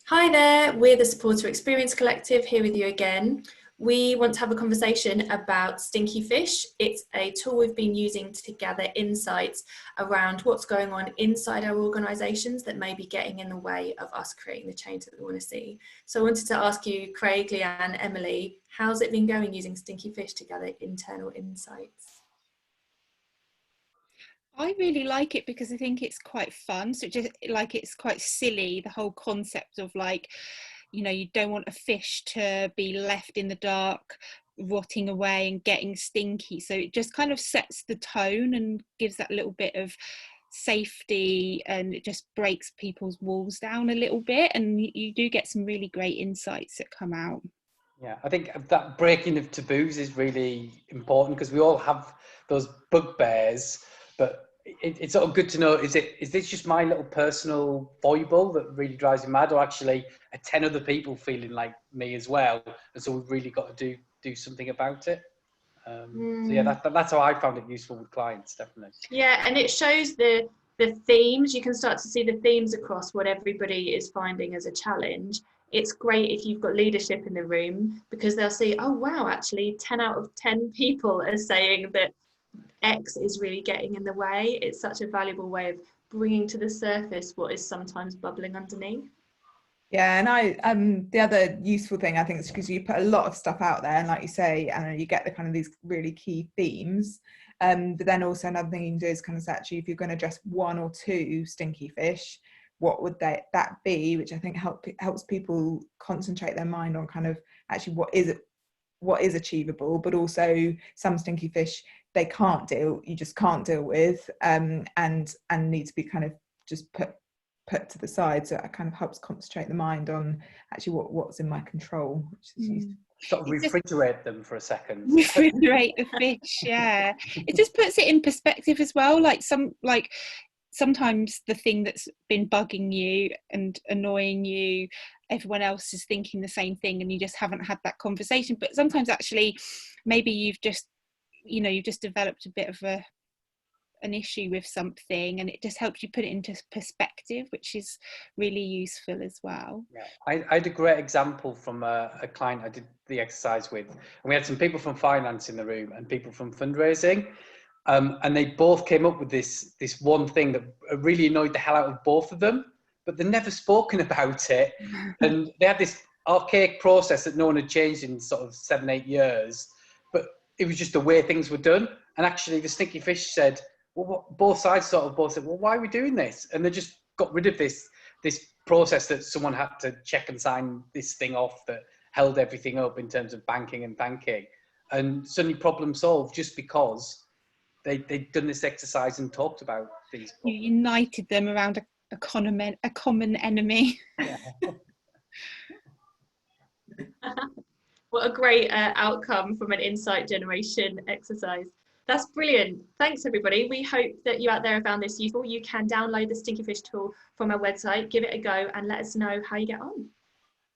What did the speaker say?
Hi there, we're the Supporter Experience Collective here with you again. We want to have a conversation about Stinky Fish. It's a tool we've been using to gather insights around what's going on inside our organisations that may be getting in the way of us creating the change that we want to see. So I wanted to ask you, Craig, Leanne, Emily, how's it been going using Stinky Fish to gather internal insights? I really like it because I think it's quite fun. So just like it's quite silly, the whole concept of like, you don't want a fish to be left in the dark, rotting away and getting stinky. So it just kind of sets the tone and gives that little bit of safety, and it just breaks people's walls down a little bit. And you do get some really great insights that come out. Yeah, I think that breaking of taboos is really important because we all have those bugbears, but it's sort of good to know, is this just my little personal foible that really drives me mad, or actually are 10 other people feeling like me as well? And so we've really got to do something about it. So yeah, that's how I found it useful with clients, definitely. Yeah, and it shows the themes. You can start to see the themes across what everybody is finding as a challenge. It's great if you've got leadership in the room because they'll see, oh wow, actually 10 out of 10 people are saying that X is really getting in the way. It's such a valuable way of bringing to the surface what is sometimes bubbling underneath. Yeah, and the other useful thing I think is because you put a lot of stuff out there, and like you say, and you get the kind of these really key themes. But then also another thing you can do is kind of say, actually, if you're going to address one or two stinky fish, what would that be? Which I think helps people concentrate their mind on kind of actually what is achievable, but also some stinky fish you just can't deal with, and need to be kind of just put to the side. So it kind of helps concentrate the mind on actually what's in my control, which is useful. Sort of refrigerate them for a second. Refrigerate the fish, yeah. It just puts it in perspective as well. Sometimes the thing that's been bugging you and annoying you, everyone else is thinking the same thing and you just haven't had that conversation. But sometimes actually maybe you've just developed a bit of an issue with something, and it just helps you put it into perspective, which is really useful as well. Yeah, I had a great example from a client I did the exercise with, and we had some people from finance in the room and people from fundraising, and they both came up with this one thing that really annoyed the hell out of both of them, but they'd never spoken about it. And they had this archaic process that no one had changed in sort of 7-8 years, but it was just the way things were done. And actually the Stinky Fish said, well, both sides sort of both said, well, why are we doing this? And they just got rid of this process that someone had to check and sign this thing off that held everything up in terms of banking and thanking. And suddenly problem solved just because they'd done this exercise and talked about these problems. You united them around a common enemy. Yeah. What a great outcome from an insight generation exercise. That's brilliant. Thanks, everybody. We hope that you out there have found this useful. You can download the Stinky Fish tool from our website, give it a go, and let us know how you get on.